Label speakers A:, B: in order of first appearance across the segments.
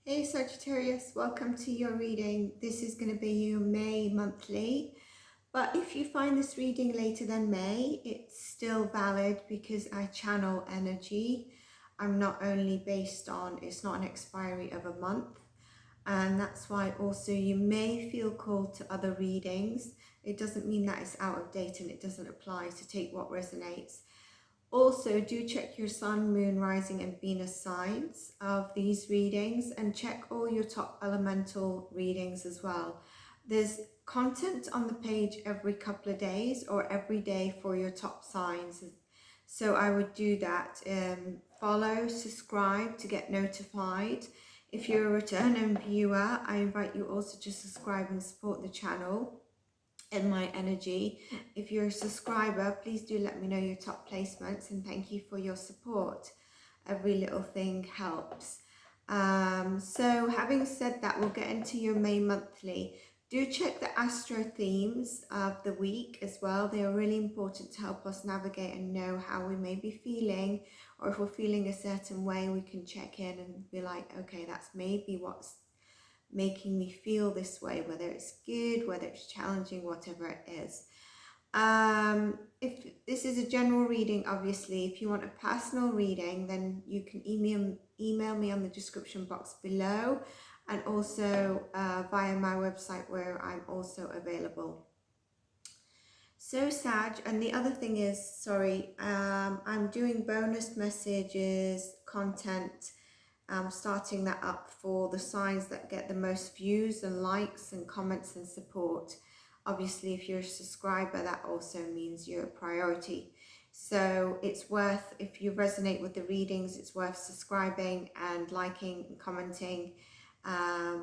A: Hey Sagittarius, welcome to your reading. This is going to be your May monthly, but if you find this reading later than May, it's still valid because I channel energy. I'm not only based on, it's not an expiry of a month, and that's why also you may feel called to other readings. It doesn't mean that it's out of date and it doesn't apply, so take what resonates. Also, do check your sun, moon, rising and Venus signs of these readings, and check all your top elemental readings as well. There's content on the page every couple of days or every day for your top signs. So I would do that. Follow, subscribe to get notified. If you're a returning viewer, I invite you also to subscribe and support the channel and my energy. If you're a subscriber, please do let me know your top placements, and thank you for your support. Every little thing helps. So having said that, we'll get into your May monthly. Do check the astro themes of the week as well. They are really important to help us navigate and know how we may be feeling, or if we're feeling a certain way, we can check in and be like, okay, that's maybe what's making me feel this way, whether it's good, whether it's challenging, whatever it is. If this is a general reading, obviously, if you want a personal reading, then you can email me on the description box below, and also via my website where I'm also available. So Sag, and the other thing is, sorry, I'm doing bonus messages, content, starting that up for the signs that get the most views and likes and comments and support. Obviously, if you're a subscriber, that also means you're a priority. So it's worth, if you resonate with the readings, it's worth subscribing and liking and commenting,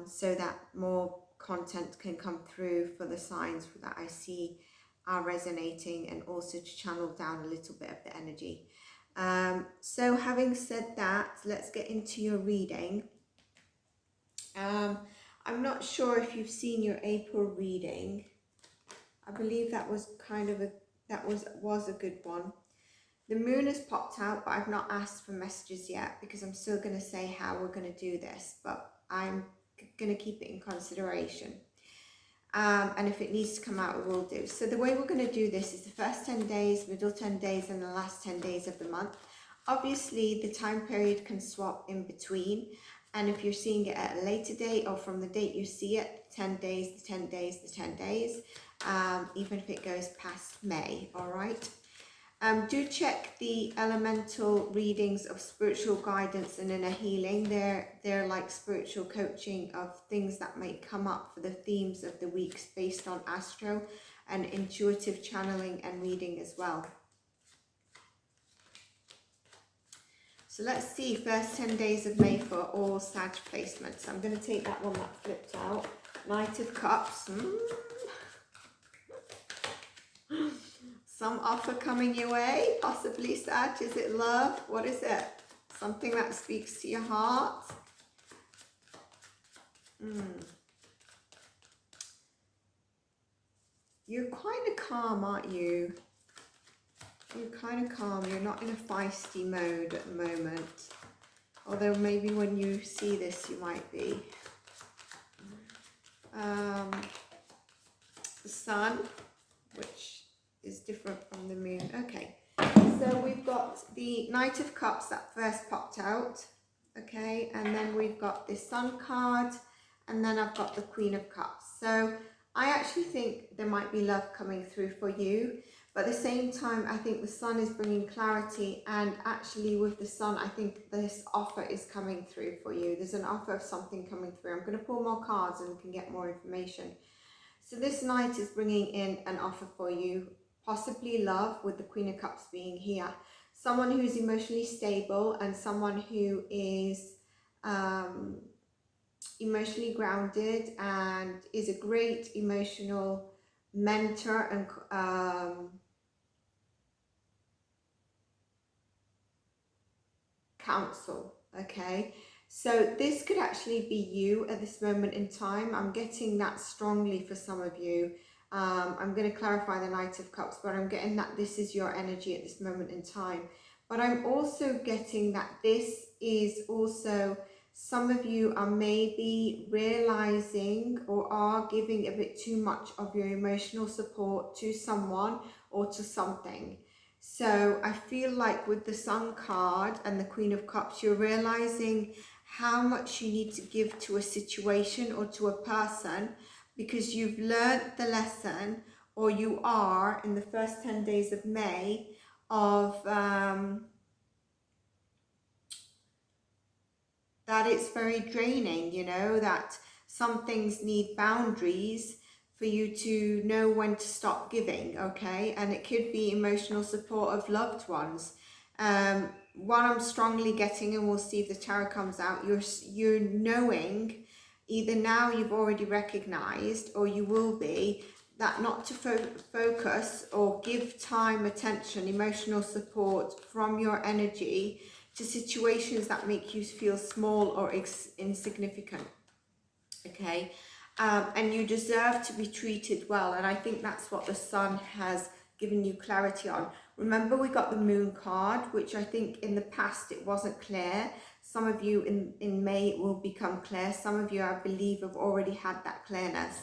A: so that more content can come through for the signs that I see are resonating, and also to channel down a little bit of the energy. So having said that, let's get into your reading. I'm not sure if you've seen your April reading. I believe that was was a good one. The moon has popped out, but I've not asked for messages yet because I'm still going to say how we're going to do this, but I'm going to keep it in consideration. And if it needs to come out, we will do. So the way we're going to do this is the first 10 days, middle 10 days, and the last 10 days of the month. Obviously, the time period can swap in between. And if you're seeing it at a later date, or from the date you see it, 10 days, the 10 days, the 10 days, even if it goes past May, all right? Do check the elemental readings of spiritual guidance and inner healing. They're like spiritual coaching of things that might come up for the themes of the weeks based on astro, and intuitive channeling and reading as well. So let's see, first 10 days of May for all Sag placements. I'm going to take that one that flipped out. Knight of Cups. Some offer coming your way, possibly, Sag. Is it love? What is it? Something that speaks to your heart? You're kind of calm, aren't you? You're kind of calm. You're not in a feisty mode at the moment. Although maybe when you see this, you might be. The sun, which is different from the moon. Okay, so we've got the Knight of Cups that first popped out, okay, and then we've got the Sun card, and then I've got the Queen of Cups. So I actually think there might be love coming through for you, but at the same time, I think the Sun is bringing clarity, and actually with the Sun, I think this offer is coming through for you. There's an offer of something coming through. I'm going to pull more cards and we can get more information. So this Knight is bringing in an offer for you, possibly love, with the Queen of Cups being here. Someone who's emotionally stable, and someone who is emotionally grounded and is a great emotional mentor and counsel, okay? So this could actually be you at this moment in time. I'm getting that strongly for some of you. I'm going to clarify the Knight of Cups, but I'm getting that this is your energy at this moment in time. But I'm also getting that this is also Some of you are maybe realizing or are giving a bit too much of your emotional support to someone or to something. So I feel like with the Sun card and the Queen of Cups, you're realizing how much you need to give to a situation or to a person, because you've learned the lesson, or you are in the first 10 days of May, of that it's very draining, you know, that some things need boundaries for you to know when to stop giving, okay? And it could be emotional support of loved ones. What I'm strongly getting, and we'll see if the tarot comes out, you're knowing, either now you've already recognized, or you will be, that not to focus or give time, attention, emotional support from your energy to situations that make you feel small or insignificant, okay? And you deserve to be treated well, and I think that's what the Sun has given you clarity on. Remember, we got the Moon card, which I think in the past it wasn't clear. Some of you in May it will become clear. Some of you, I believe, have already had that clearness.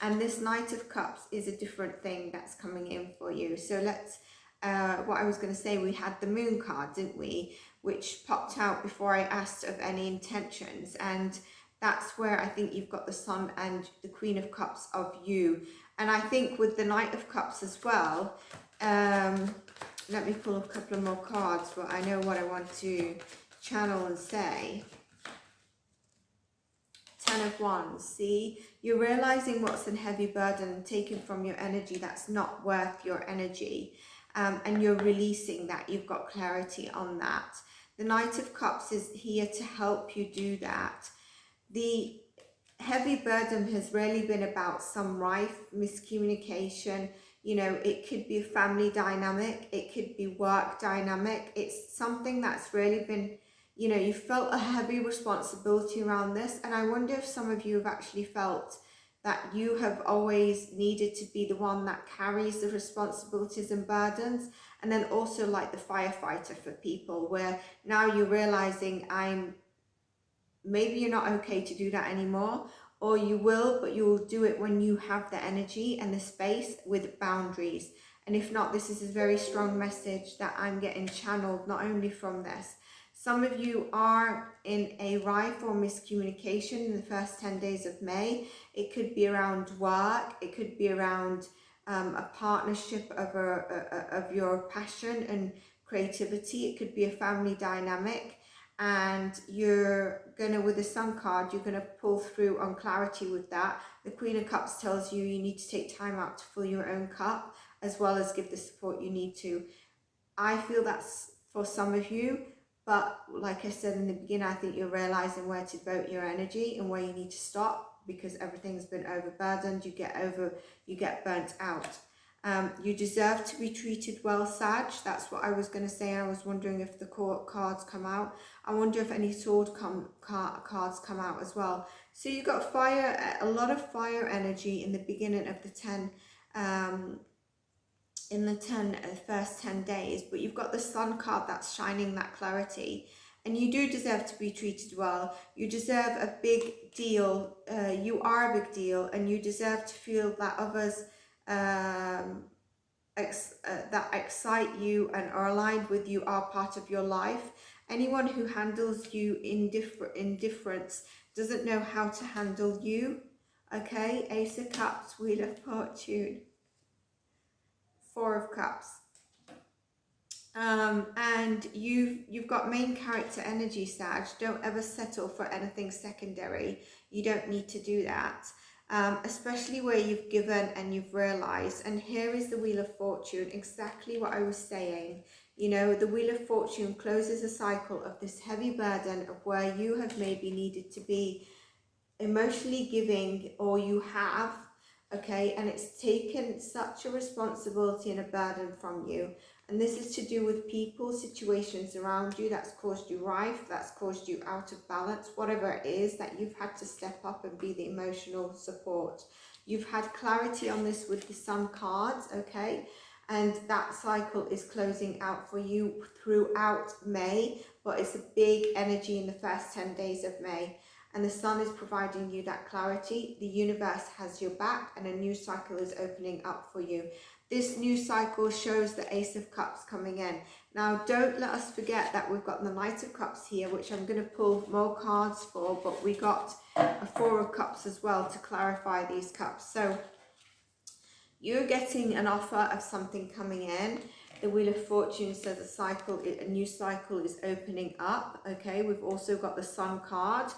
A: And this Knight of Cups is a different thing that's coming in for you. So let's, what I was going to say, we had the Moon card, didn't we? Which popped out before I asked of any intentions. And that's where I think you've got the Sun and the Queen of Cups of you. And I think with the Knight of Cups as well, let me pull a couple of more cards, but I know what I want to channel and say. 10 of Wands, see? You're realizing what's a heavy burden taken from your energy that's not worth your energy. And you're releasing that. You've got clarity on that. The Knight of Cups is here to help you do that. The heavy burden has really been about some rife miscommunication. You know, it could be a family dynamic. It could be work dynamic. It's something that's really been, you know, you felt a heavy responsibility around this. And I wonder if some of you have actually felt that you have always needed to be the one that carries the responsibilities and burdens. And then also like the firefighter for people, where now you're realizing maybe you're not okay to do that anymore, or you will, but you will do it when you have the energy and the space with boundaries. And if not, this is a very strong message that I'm getting channeled, not only from this. Some of you are in a rife or miscommunication in the first 10 days of May. It could be around work. It could be around a partnership of your passion and creativity. It could be a family dynamic. And you're gonna, with the Sun card, you're gonna pull through on clarity with that. The Queen of Cups tells you need to take time out to fill your own cup, as well as give the support you need to. I feel that's for some of you. But like I said in the beginning, I think you're realizing where to devote your energy and where you need to stop, because everything's been overburdened. You get burnt out. You deserve to be treated well, Sag. That's what I was going to say. I was wondering if the cards come out. I wonder if any sword cards come out as well. So you got fire, a lot of fire energy in the beginning of the 10. In the first 10 days, but you've got the Sun card that's shining that clarity, and you do deserve to be treated well. You deserve a big deal. You are a big deal, and you deserve to feel that others that excite you and are aligned with you are part of your life. Anyone who handles you indifference doesn't know how to handle you. Okay, Ace of Cups, Wheel of Fortune, Four of Cups, and you've got main character energy, Sag. Don't ever settle for anything secondary. You don't need to do that, especially where you've given and you've realized. And here is the Wheel of Fortune, exactly what I was saying. You know, the Wheel of Fortune closes a cycle of this heavy burden of where you have maybe needed to be emotionally giving, or you have. Okay, and it's taken such a responsibility and a burden from you. And this is to do with people, situations around you that's caused you rife, that's caused you out of balance, whatever it is that you've had to step up and be the emotional support. You've had clarity on this with the Sun cards, okay? and that cycle is closing out for you throughout May, but it's a big energy in the first 10 days of May. And the sun is providing you that clarity. The universe has your back and a new cycle is opening up for you. This new cycle shows the Ace of Cups coming in. Now, don't let us forget that we've got the Knight of Cups here, which I'm going to pull more cards for, but we got a Four of Cups as well to clarify these cups. So you're getting an offer of something coming in. The Wheel of Fortune says a new cycle is opening up. Okay, we've also got the Sun card.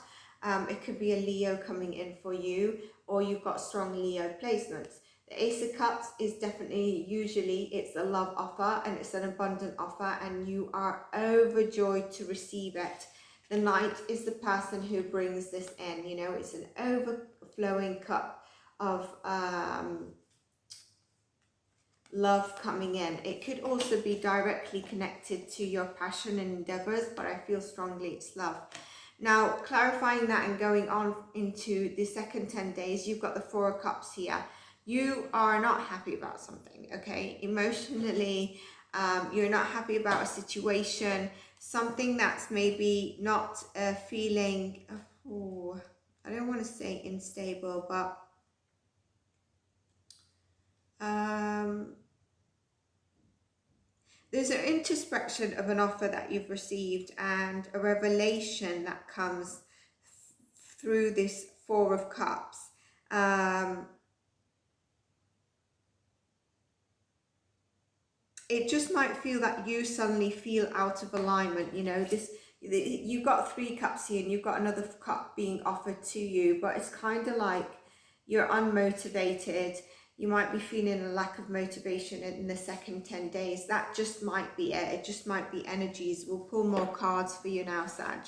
A: It could be a Leo coming in for you, or you've got strong Leo placements. The Ace of Cups is definitely, usually it's a love offer and it's an abundant offer and you are overjoyed to receive it. The Knight is the person who brings this in, you know, it's an overflowing cup of love coming in. It could also be directly connected to your passion and endeavors, but I feel strongly it's love. Now, clarifying that and going on into the second 10 days, you've got the Four of Cups here. You are not happy about something, okay? Emotionally, you're not happy about a situation, something that's maybe not feeling, oh, I don't want to say unstable, but there's an introspection of an offer that you've received and a revelation that comes through this Four of Cups. It just might feel that you suddenly feel out of alignment, you know, you've got 3 cups here and you've got another cup being offered to you, but it's kind of like you're unmotivated. You might be feeling a lack of motivation in the second 10 days. That just might be it. It just might be energies. We'll pull more cards for you now, Sag.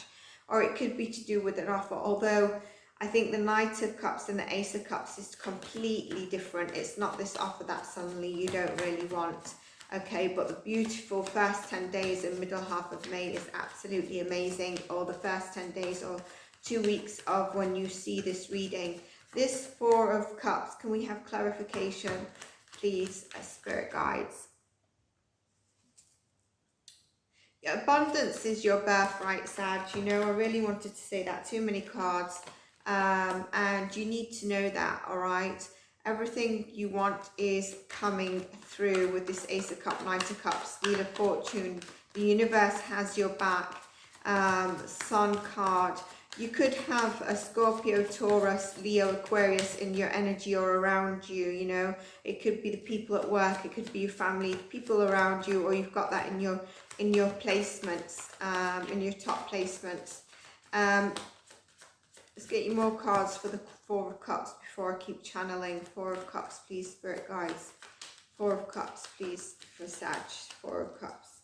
A: Or it could be to do with an offer, although I think the Knight of Cups and the Ace of Cups is completely different. It's not this offer that suddenly you don't really want. Okay, but the beautiful first 10 days and middle half of May is absolutely amazing, or the first 10 days or 2 weeks of when you see this reading. This Four of Cups, can we have clarification, please, Spirit Guides? Yeah, abundance is your birthright, Sag. You know, I really wanted to say that. Too many cards. And you need to know that, all right? Everything you want is coming through with this Ace of Cups, Knight of Cups, Wheel of Fortune. The universe has your back. Sun card. You could have a Scorpio, Taurus, Leo, Aquarius in your energy or around you, you know. It could be the people at work, it could be your family, people around you, or you've got that in your placements, in your top placements. Let's get you more cards for the Four of Cups before I keep channeling. Four of Cups, please, Spirit Guides. Four of Cups, please, for Sag. Four of Cups.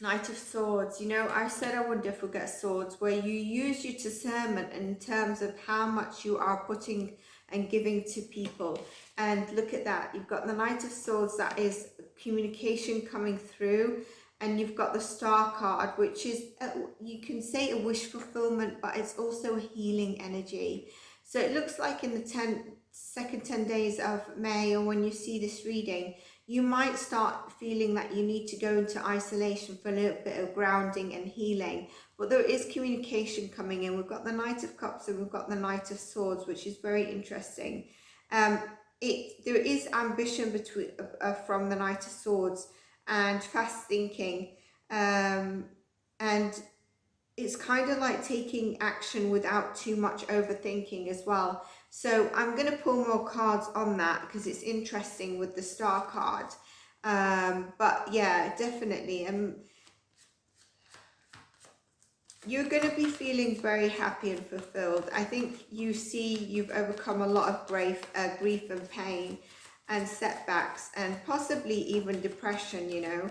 A: Knight of Swords. You know, I said I would never forget swords, where you use your discernment in terms of how much you are putting and giving to people. And look at that. You've got the Knight of Swords, that is communication coming through. And you've got the Star card, which is, you can say a wish fulfillment, but it's also a healing energy. So it looks like in the second 10 days of May, or when you see this reading, you might start feeling that you need to go into isolation for a little bit of grounding and healing. But there is communication coming in. We've got the Knight of Cups and we've got the Knight of Swords, which is very interesting. There is ambition from the Knight of Swords and fast thinking. And it's kind of like taking action without too much overthinking as well. So I'm going to pull more cards on that because it's interesting with the Star card. But yeah, definitely. You're going to be feeling very happy and fulfilled. I think you've overcome a lot of grief and pain and setbacks and possibly even depression, you know.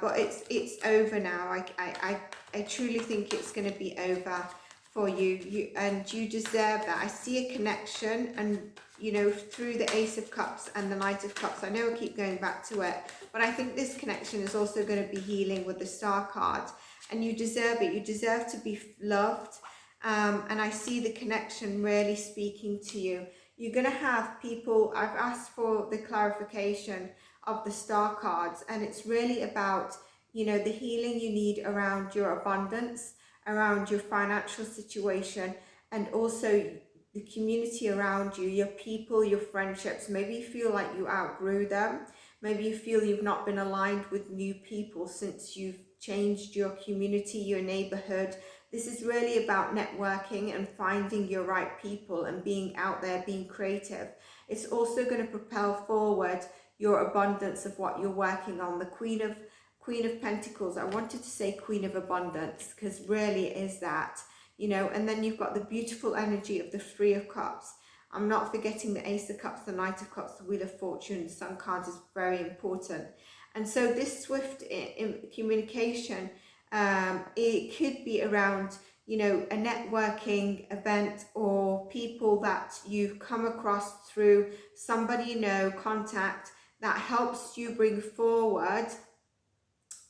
A: But it's over now. I truly think it's going to be over for you, and you deserve that. I see a connection, and you know, through the Ace of Cups and the Knight of Cups. I know I keep going back to it, but I think this connection is also going to be healing with the Star card, and you deserve it. You deserve to be loved, and I see the connection really speaking to you. You're going to have people, I've asked for the clarification of the star cards, and it's really about, you know, the healing you need around your abundance, around your financial situation, and also the community around you, your people, your friendships. Maybe you feel like you outgrew them. Maybe you feel you've not been aligned with new people since you've changed your community, your neighborhood. This is really about networking and finding your right people and being out there, being creative. It's also going to propel forward your abundance of what you're working on. The Queen of Pentacles, I wanted to say Queen of Abundance because really it is that, you know. And then you've got the beautiful energy of the Three of Cups. I'm not forgetting the Ace of Cups, the Knight of Cups, the Wheel of Fortune, the Sun card is very important. And so this swift in communication, it could be around, you know, a networking event or people that you've come across through somebody you know, contact, that helps you bring forward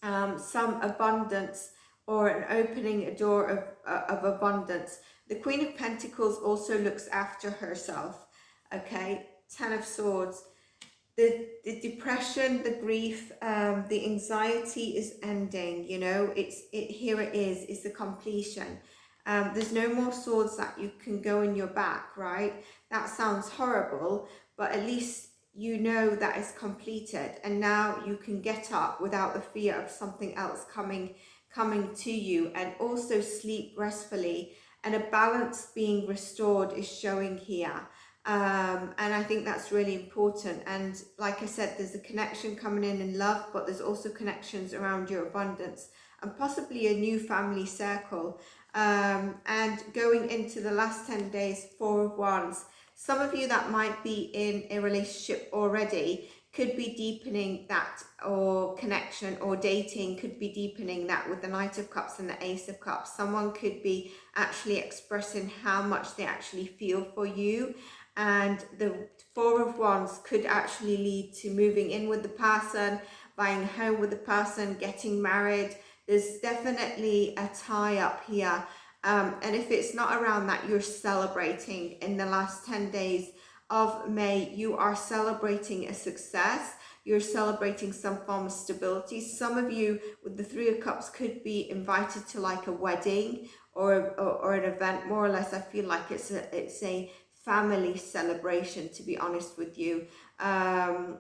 A: some abundance or an opening a door of abundance. The Queen of Pentacles also looks after herself, okay? Ten of Swords. The depression, the grief, the anxiety is ending, you know. Here it is, it's the completion. There's no more swords that you can go in your back, right? That sounds horrible, but at least you know that is completed, and now you can get up without the fear of something else coming to you, and also sleep restfully, and a balance being restored is showing here. And I think that's really important. And like I said, there's a connection coming in love, but there's also connections around your abundance and possibly a new family circle. And going into the last 10 days, Four of Wands. Some of you that might be in a relationship already could be deepening that, or connection or dating could be deepening that with the Knight of Cups and the Ace of Cups. Someone could be actually expressing how much they actually feel for you. And the Four of Wands could actually lead to moving in with the person, buying a home with the person, getting married. There's definitely a tie up here. And if it's not around that, you're celebrating in the last 10 days of May, you are celebrating a success. You're celebrating some form of stability. Some of you with the Three of Cups could be invited to like a wedding or an event. More or less, I feel like it's a family celebration, to be honest with you. A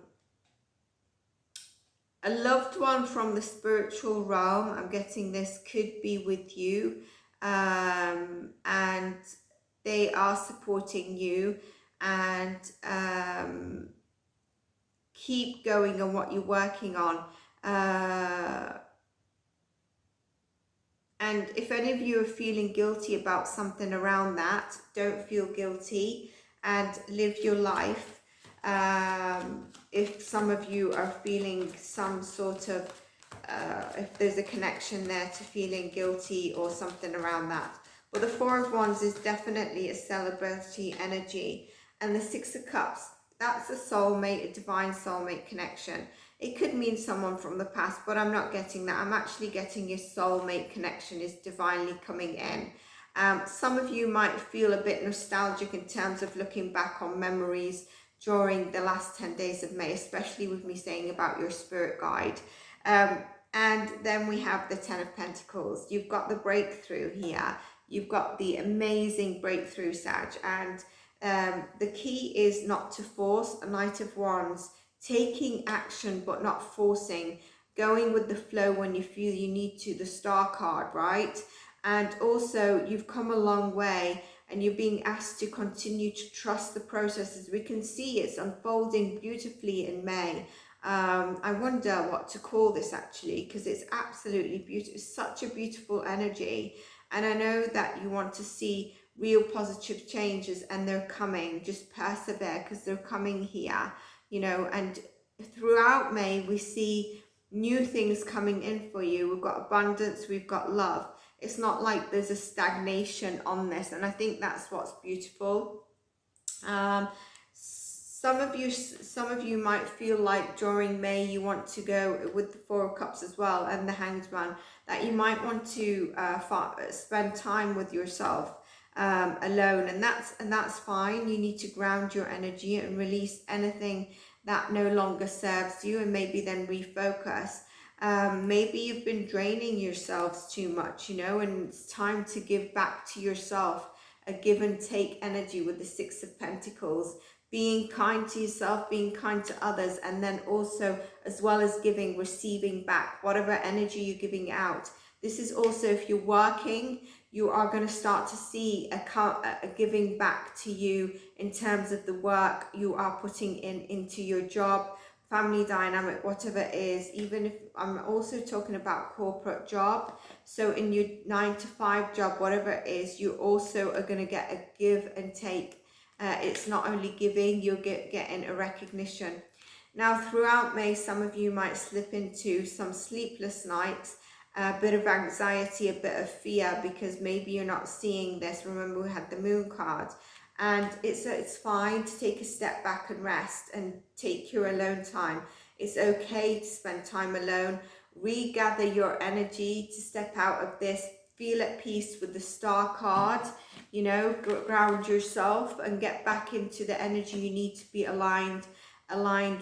A: loved one from the spiritual realm, I'm getting this, could be with you, and they are supporting you, and keep going on what you're working on. And if any of you are feeling guilty about something around that, don't feel guilty and live your life. If some of you are feeling some sort of, if there's a connection there to feeling guilty or something around that. But the Four of Wands is definitely a celebrity energy. And the Six of Cups, that's a soulmate, a divine soulmate connection. It could mean someone from the past, but I'm not getting that. I'm actually getting your soulmate connection is divinely coming in. Some of you might feel a bit nostalgic in terms of looking back on memories during the last 10 days of May, especially with me saying about your spirit guide. And then we have the Ten of Pentacles. You've got the breakthrough here. You've got the amazing breakthrough, Sag. And the key is not to force. A Knight of Wands, taking action but not forcing, going with the flow when you feel you need to, the Star card, right? And also you've come a long way and you're being asked to continue to trust the processes. We can see it's unfolding beautifully in May. I wonder what to call this actually, because it's absolutely beautiful. It's such a beautiful energy. And I know that you want to see real positive changes, and they're coming. Just persevere, because they're coming here, you know. And throughout May, we see new things coming in for you. We've got abundance, we've got love. It's not like there's a stagnation on this, and I think that's what's beautiful. Some of you might feel like during May you want to go with the Four of Cups as well, and the Hanged Man, that you might want to spend time with yourself. alone, and that's fine. You need to ground your energy and release anything that no longer serves you, and maybe then refocus. Maybe you've been draining yourselves too much, you know, and it's time to give back to yourself, a give and take energy with the Six of Pentacles. Being kind to yourself, being kind to others, and then also, as well as giving, receiving back whatever energy you're giving out. This is also, if you're working, you are going to start to see a giving back to you in terms of the work you are putting into your job, family dynamic, whatever it is. Even if I'm also talking about corporate job, so in your 9-to-5 job, whatever it is, you also are going to get a give and take. It's not only giving, you're getting a recognition. Now, throughout May, some of you might slip into some sleepless nights, a bit of anxiety, a bit of fear, because maybe you're not seeing this. Remember, we had the moon card, and it's fine to take a step back and rest and take your alone time. It's okay to spend time alone, regather your energy to step out of this, feel at peace with the star card, you know, ground yourself and get back into the energy you need to be aligned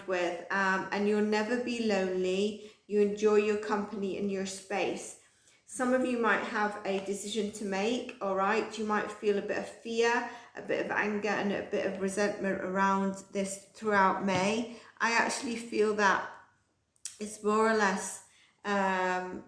A: with, and you'll never be lonely. You enjoy your company and your space. Some of you might have a decision to make, all right? You might feel a bit of fear, a bit of anger, and a bit of resentment around this throughout May. I actually feel that it's more or less a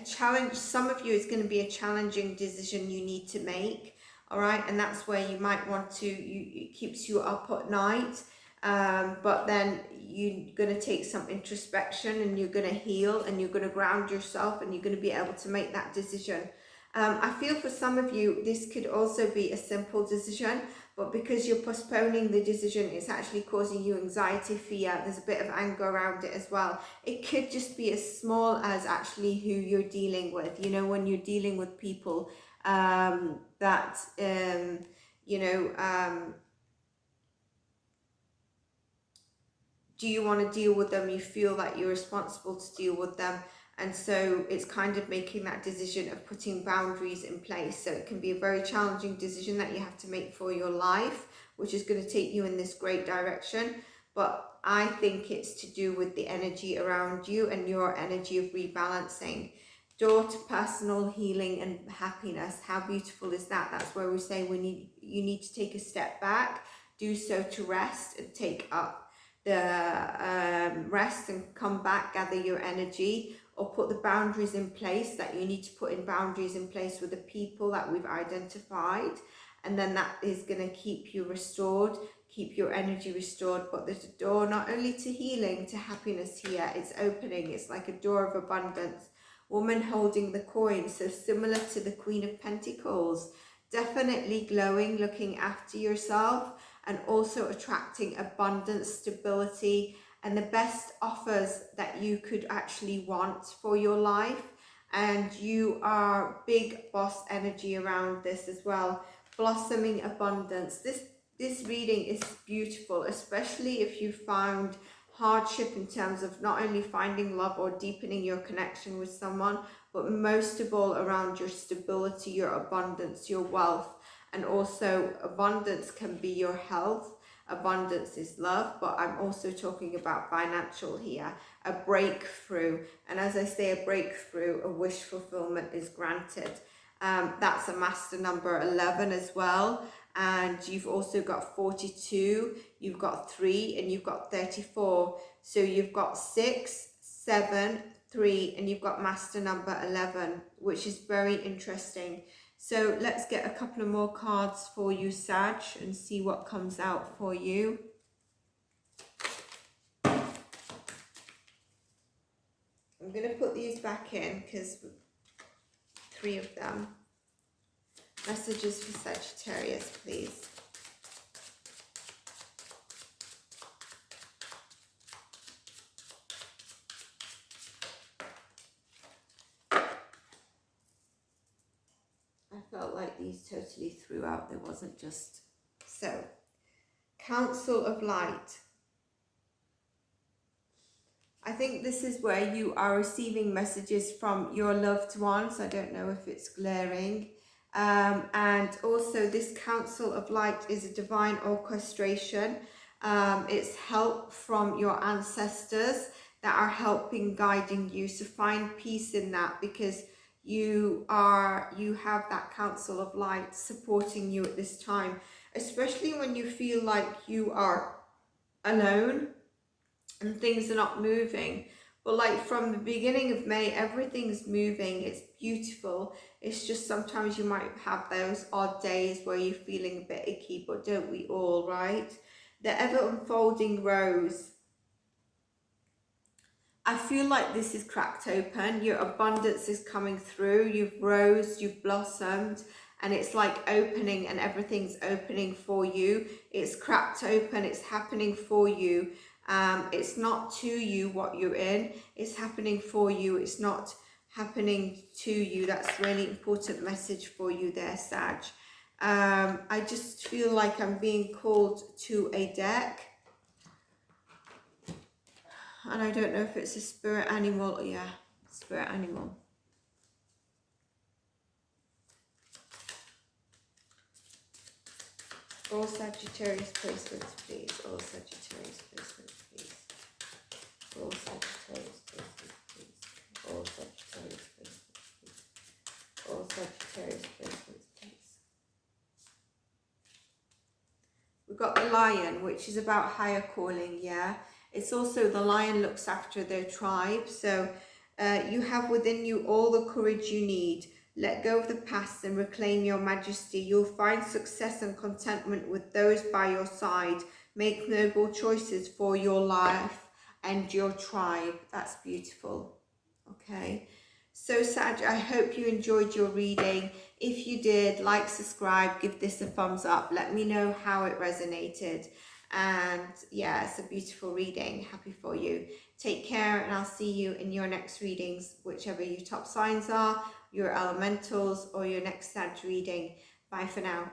A: challenge. Some of you, it's going to be a challenging decision you need to make, all right? And that's where you might want to, it keeps you up at night. But then you're going to take some introspection, and you're going to heal, and you're going to ground yourself, and you're going to be able to make that decision. I feel for some of you, this could also be a simple decision, but because you're postponing the decision, it's actually causing you anxiety, fear. There's a bit of anger around it as well. It could just be as small as actually who you're dealing with. You know, when you're dealing with people do you want to deal with them? You feel that you're responsible to deal with them. And so it's kind of making that decision of putting boundaries in place. So it can be a very challenging decision that you have to make for your life, which is going to take you in this great direction. But I think it's to do with the energy around you and your energy of rebalancing. Door to personal healing and happiness. How beautiful is that? That's where we say you need to take a step back, do so to rest and take up the rest and come back, gather your energy, or put the boundaries in place that you need to put in boundaries in place with the people that we've identified, and then that is going to keep you restored, keep your energy restored. But there's a door not only to healing, to happiness here. It's opening. It's like a door of abundance. Woman holding the coin, so similar to the Queen of Pentacles. Definitely glowing, looking after yourself, and also attracting abundance, stability, and the best offers that you could actually want for your life. And you are big boss energy around this as well. Blossoming abundance. This reading is beautiful, especially if you found hardship in terms of not only finding love or deepening your connection with someone, but most of all around your stability, your abundance, your wealth. And also abundance can be your health. Abundance is love, but I'm also talking about financial here, a breakthrough. And as I say, a breakthrough, a wish fulfillment is granted. That's a master number 11 as well. And you've also got 42, you've got 3, and you've got 34. So you've got 6, 7, 3, and you've got master number 11, which is very interesting. So let's get a couple of more cards for you, Sag, and see what comes out for you. I'm going to put these back in because 3 of them. Messages for Sagittarius, please. I felt like these totally threw out. There wasn't just... So, Council of Light. I think this is where you are receiving messages from your loved ones. I don't know if it's glaring. And also this Council of Light is a divine orchestration. It's help from your ancestors that are helping, guiding you. So find peace in that, because you have that Council of Light supporting you at this time, especially when you feel like you are alone and things are not moving. But like from the beginning of May, everything's moving. It's beautiful. It's just sometimes you might have those odd days where you're feeling a bit icky, but don't we all, right? The ever unfolding rose. I feel like this is cracked open. Your abundance is coming through. You've rose, you've blossomed, and it's like opening, and everything's opening for you. It's cracked open. It's happening for you. It's not to you what you're in. It's happening for you. It's not happening to you. That's a really important message for you there, Sag. I just feel like I'm being called to a deck. And I don't know if it's a spirit animal. Yeah, spirit animal. All Sagittarius placements, please. All Sagittarius placements, please. All Sagittarius placements, please. All Sagittarius placements, please. All Sagittarius placements, please. We've got the lion, which is about higher calling, yeah. It's also the lion looks after their tribe. So you have within you all the courage you need. Let go of the past and reclaim your majesty. You'll find success and contentment with those by your side. Make noble choices for your life and your tribe. That's beautiful. Okay. So Sag, I hope you enjoyed your reading. If you did, like, subscribe, give this a thumbs up. Let me know how it resonated. And yeah, it's a beautiful reading. Happy for you. Take care, and I'll see you in your next readings, whichever your top signs are, your elementals, or your next Sag reading. Bye for now.